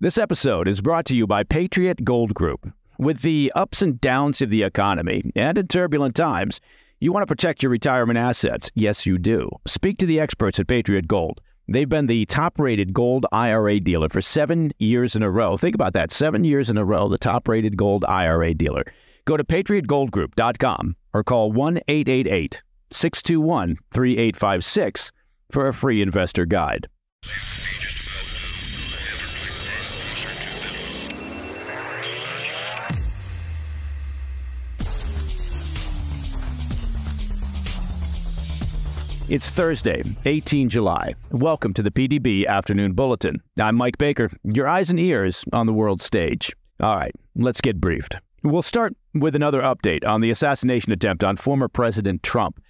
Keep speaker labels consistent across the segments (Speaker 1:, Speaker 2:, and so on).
Speaker 1: This episode is brought to you by Patriot Gold Group. With the ups and downs of the economy and in turbulent times, you want to protect your retirement assets. Yes, you do. Speak to the experts at Patriot Gold. They've been the top-rated gold IRA dealer for 7 years in a row. Think about that. 7 years in a row, the top-rated gold IRA dealer. Go to patriotgoldgroup.com or call 1-888-621-3856 for a free investor guide. It's Thursday, 18 July. Welcome to the PDB Afternoon Bulletin. I'm Mike Baker, your eyes and ears on the world stage. All right, let's get briefed. We'll start with another update on the assassination attempt on former President Trump,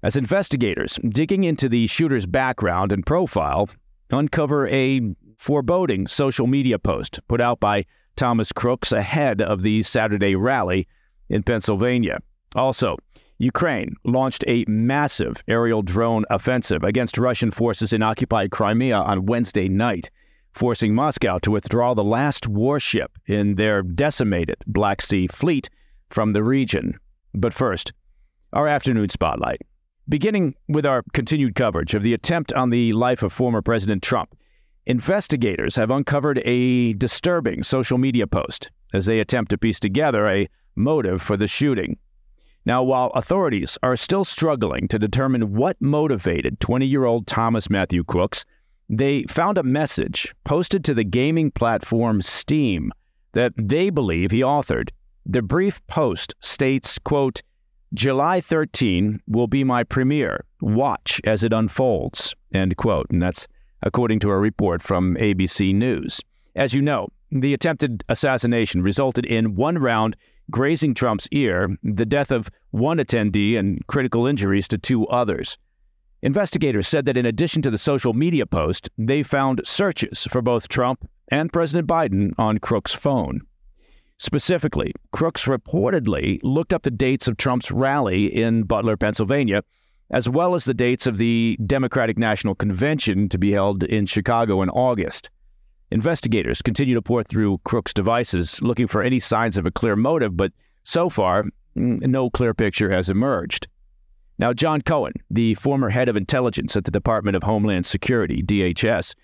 Speaker 1: as investigators digging into the shooter's background and profile uncover a foreboding social media post put out by Thomas Crooks ahead of the Saturday rally in Pennsylvania. Also, Ukraine launched a massive aerial drone offensive against Russian forces in occupied Crimea on Wednesday night, forcing Moscow to withdraw the last warship in their decimated Black Sea fleet from the region. But first, our afternoon spotlight. Beginning with our continued coverage of the attempt on the life of former President Trump, investigators have uncovered a disturbing social media post as they attempt to piece together a motive for the shooting. Now, while authorities are still struggling to determine what motivated 20-year-old Thomas Matthew Crooks, they found a message posted to the gaming platform Steam that they believe he authored. The brief post states, quote, "July 13 will be my premiere. Watch as it unfolds," end quote. And that's according to a report from ABC News. As you know, the attempted assassination resulted in one round grazing Trump's ear, the death of one attendee, and critical injuries to two others. Investigators said that in addition to the social media post, they found searches for both Trump and President Biden on Crooks' phone. Specifically, Crooks reportedly looked up the dates of Trump's rally in Butler, Pennsylvania, as well as the dates of the Democratic National Convention to be held in Chicago in August. Investigators continue to pore through Crooks' devices, looking for any signs of a clear motive, but so far, no clear picture has emerged. Now, John Cohen, the former head of intelligence at the Department of Homeland Security, DHS,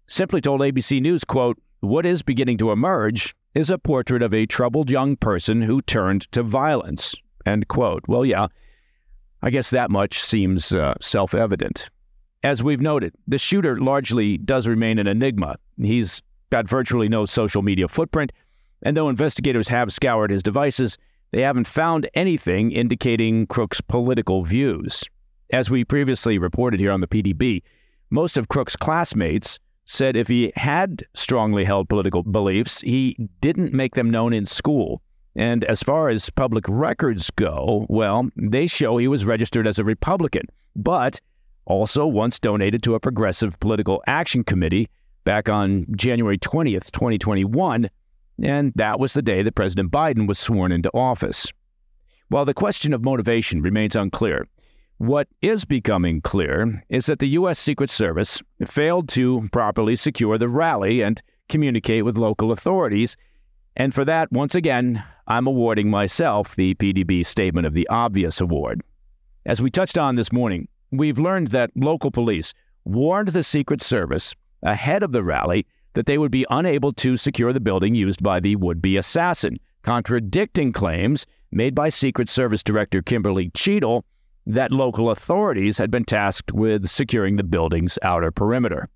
Speaker 1: simply told ABC News, quote, "What is beginning to emerge is a portrait of a troubled young person who turned to violence," end quote. Well, yeah, I guess that much seems self-evident. As we've noted, the shooter largely does remain an enigma. He's got virtually no social media footprint, and though investigators have scoured his devices, they haven't found anything indicating Crooks' political views. As we previously reported here on the PDB, most of Crooks' classmates said if he had strongly held political beliefs, he didn't make them known in school. And as far as public records go, well, they show he was registered as a Republican, but also once donated to a progressive political action committee back on January 20th, 2021, and that was the day that President Biden was sworn into office. While the question of motivation remains unclear, what is becoming clear is that the U.S. Secret Service failed to properly secure the rally and communicate with local authorities, and for that, once again, I'm awarding myself the PDB Statement of the Obvious Award. As we touched on this morning, we've learned that local police warned the Secret Service ahead of the rally that they would be unable to secure the building used by the would-be assassin, contradicting claims made by Secret Service Director Kimberly Cheadle that local authorities had been tasked with securing the building's outer perimeter.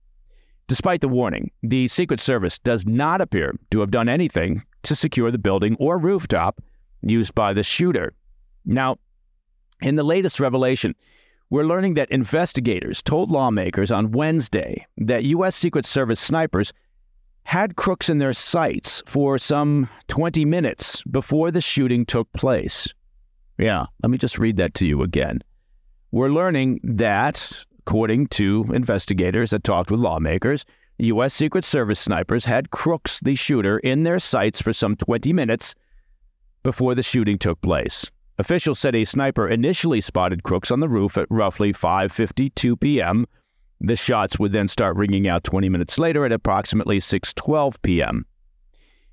Speaker 1: Despite the warning, the Secret Service does not appear to have done anything to secure the building or rooftop used by the shooter. Now, in the latest revelation, we're learning that investigators told lawmakers on Wednesday that U.S. Secret Service snipers had Crooks in their sights for some 20 minutes before the shooting took place. Yeah, let me just read that to you again. We're learning that, according to investigators that talked with lawmakers, U.S. Secret Service snipers had Crooks, the shooter, in their sights for some 20 minutes before the shooting took place. Officials said a sniper initially spotted Crooks on the roof at roughly 5:52 p.m., The shots would then start ringing out 20 minutes later at approximately 6:12 p.m.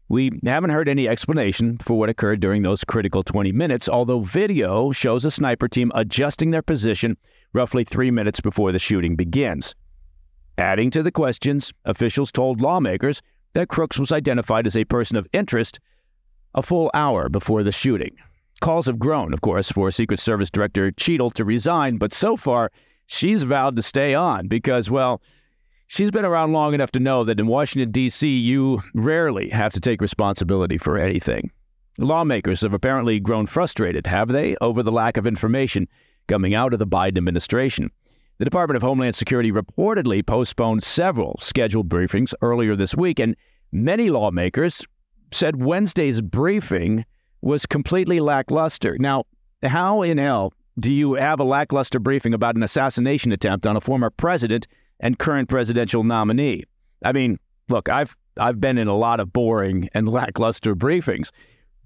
Speaker 1: We haven't heard any explanation for what occurred during those critical 20 minutes, although video shows a sniper team adjusting their position roughly 3 minutes before the shooting begins. Adding to the questions, officials told lawmakers that Crooks was identified as a person of interest a full hour before the shooting. Calls have grown, of course, for Secret Service Director Cheadle to resign, but so far, she's vowed to stay on because, well, she's been around long enough to know that in Washington, D.C., you rarely have to take responsibility for anything. Lawmakers have apparently grown frustrated, have they, over the lack of information coming out of the Biden administration. The Department of Homeland Security reportedly postponed several scheduled briefings earlier this week, and many lawmakers said Wednesday's briefing was completely lackluster. Now, how in hell do you have a lackluster briefing about an assassination attempt on a former president and current presidential nominee? I mean, look, I've been in a lot of boring and lackluster briefings,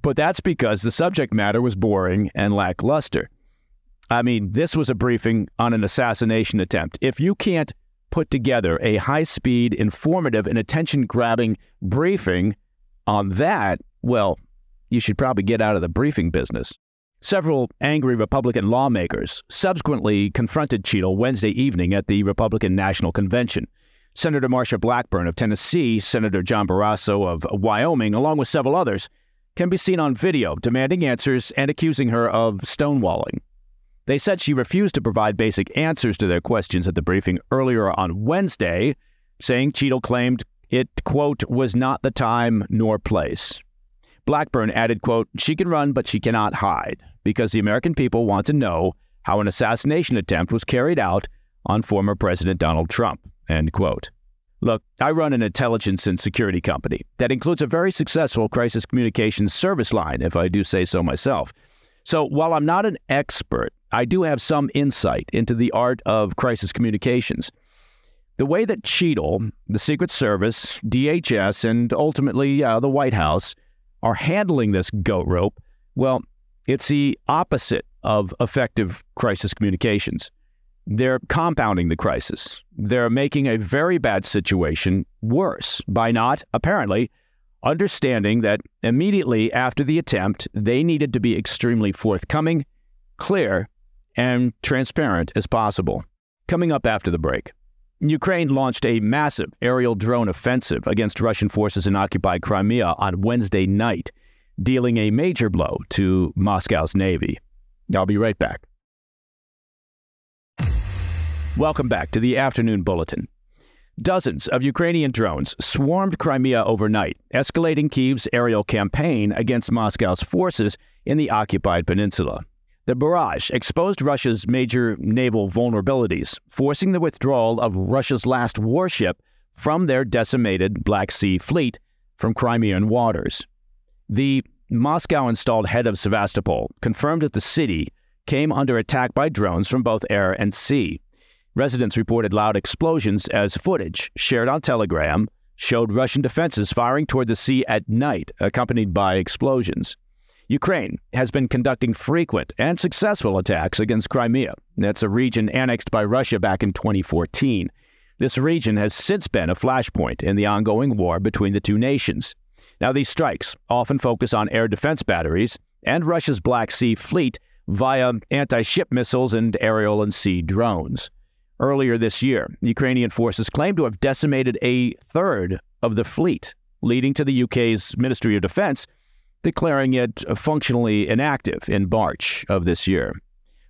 Speaker 1: but that's because the subject matter was boring and lackluster. I mean, this was a briefing on an assassination attempt. If you can't put together a high-speed, informative, and attention-grabbing briefing on that, well, you should probably get out of the briefing business. Several angry Republican lawmakers subsequently confronted Cheadle Wednesday evening at the Republican National Convention. Senator Marsha Blackburn of Tennessee, Senator John Barrasso of Wyoming, along with several others, can be seen on video demanding answers and accusing her of stonewalling. They said she refused to provide basic answers to their questions at the briefing earlier on Wednesday, saying Cheadle claimed it, quote, was not the time nor place. Blackburn added, quote, she can run, but she cannot hide, because the American people want to know how an assassination attempt was carried out on former President Donald Trump, end quote. Look, I run an intelligence and security company that includes a very successful crisis communications service line, if I do say so myself. So while I'm not an expert, I do have some insight into the art of crisis communications. The way that Cheadle, the Secret Service, DHS, and ultimately the White House are handling this goat rope, well, it's the opposite of effective crisis communications. They're compounding the crisis. They're making a very bad situation worse by not, apparently, understanding that immediately after the attempt, they needed to be extremely forthcoming, clear, and transparent as possible. Coming up after the break, Ukraine launched a massive aerial drone offensive against Russian forces in occupied Crimea on Wednesday night, dealing a major blow to Moscow's Navy. I'll be right back. Welcome back to the Afternoon Bulletin. Dozens of Ukrainian drones swarmed Crimea overnight, escalating Kyiv's aerial campaign against Moscow's forces in the occupied peninsula. The barrage exposed Russia's major naval vulnerabilities, forcing the withdrawal of Russia's last warship from their decimated Black Sea fleet from Crimean waters. The Moscow-installed head of Sevastopol confirmed that the city came under attack by drones from both air and sea. Residents reported loud explosions as footage shared on Telegram showed Russian defenses firing toward the sea at night, accompanied by explosions. Ukraine has been conducting frequent and successful attacks against Crimea. That's a region annexed by Russia back in 2014. This region has since been a flashpoint in the ongoing war between the two nations. Now, these strikes often focus on air defense batteries and Russia's Black Sea fleet via anti-ship missiles and aerial and sea drones. Earlier this year, Ukrainian forces claimed to have decimated a third of the fleet, leading to the UK's Ministry of Defense declaring it functionally inactive in March of this year.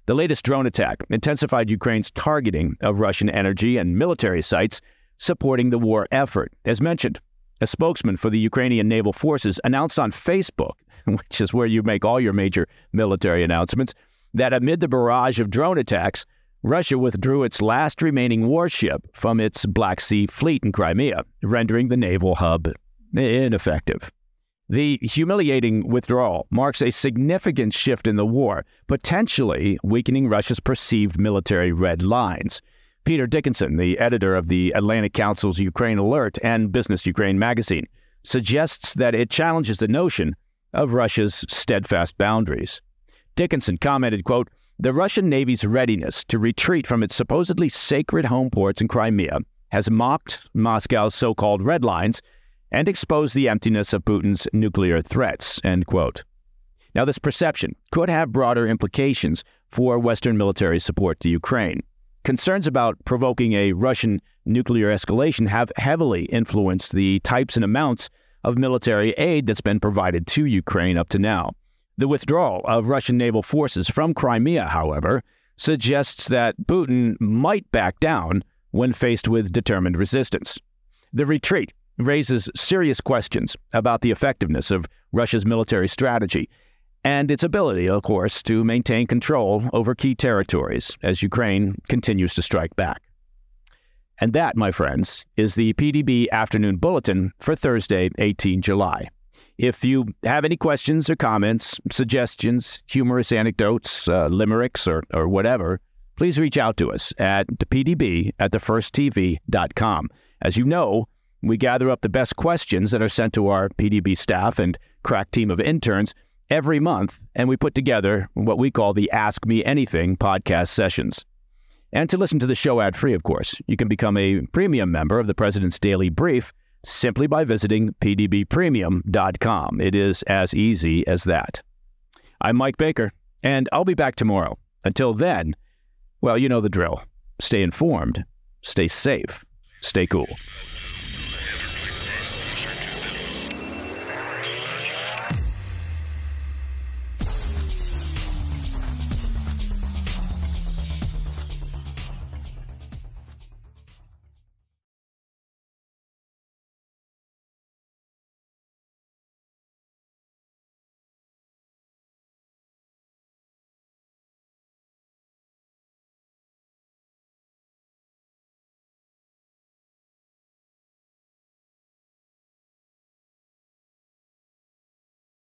Speaker 1: The latest drone attack intensified Ukraine's targeting of Russian energy and military sites supporting the war effort. As mentioned, a spokesman for the Ukrainian naval forces announced on Facebook, which is where you make all your major military announcements, that amid the barrage of drone attacks, Russia withdrew its last remaining warship from its Black Sea fleet in Crimea, rendering the naval hub ineffective. The humiliating withdrawal marks a significant shift in the war, potentially weakening Russia's perceived military red lines. Peter Dickinson, the editor of the Atlantic Council's Ukraine Alert and Business Ukraine magazine, suggests that it challenges the notion of Russia's steadfast boundaries. Dickinson commented, quote, The Russian Navy's readiness to retreat from its supposedly sacred home ports in Crimea has mocked Moscow's so-called red lines and exposed the emptiness of Putin's nuclear threats, end quote. Now, this perception could have broader implications for Western military support to Ukraine. Concerns about provoking a Russian nuclear escalation have heavily influenced the types and amounts of military aid that's been provided to Ukraine up to now. The withdrawal of Russian naval forces from Crimea, however, suggests that Putin might back down when faced with determined resistance. The retreat raises serious questions about the effectiveness of Russia's military strategy and its ability, of course, to maintain control over key territories as Ukraine continues to strike back. And that, my friends, is the PDB Afternoon Bulletin for Thursday, 18 July. If you have any questions or comments, suggestions, humorous anecdotes, limericks, or whatever, please reach out to us at pdb@thefirsttv.com. As you know, we gather up the best questions that are sent to our PDB staff and crack team of interns every month, and we put together what we call the Ask Me Anything podcast sessions. And to listen to the show ad-free, of course, you can become a premium member of the President's Daily Brief simply by visiting pdbpremium.com. It is as easy as that. I'm Mike Baker, and I'll be back tomorrow. Until then, well, you know the drill. Stay informed, stay safe, stay cool.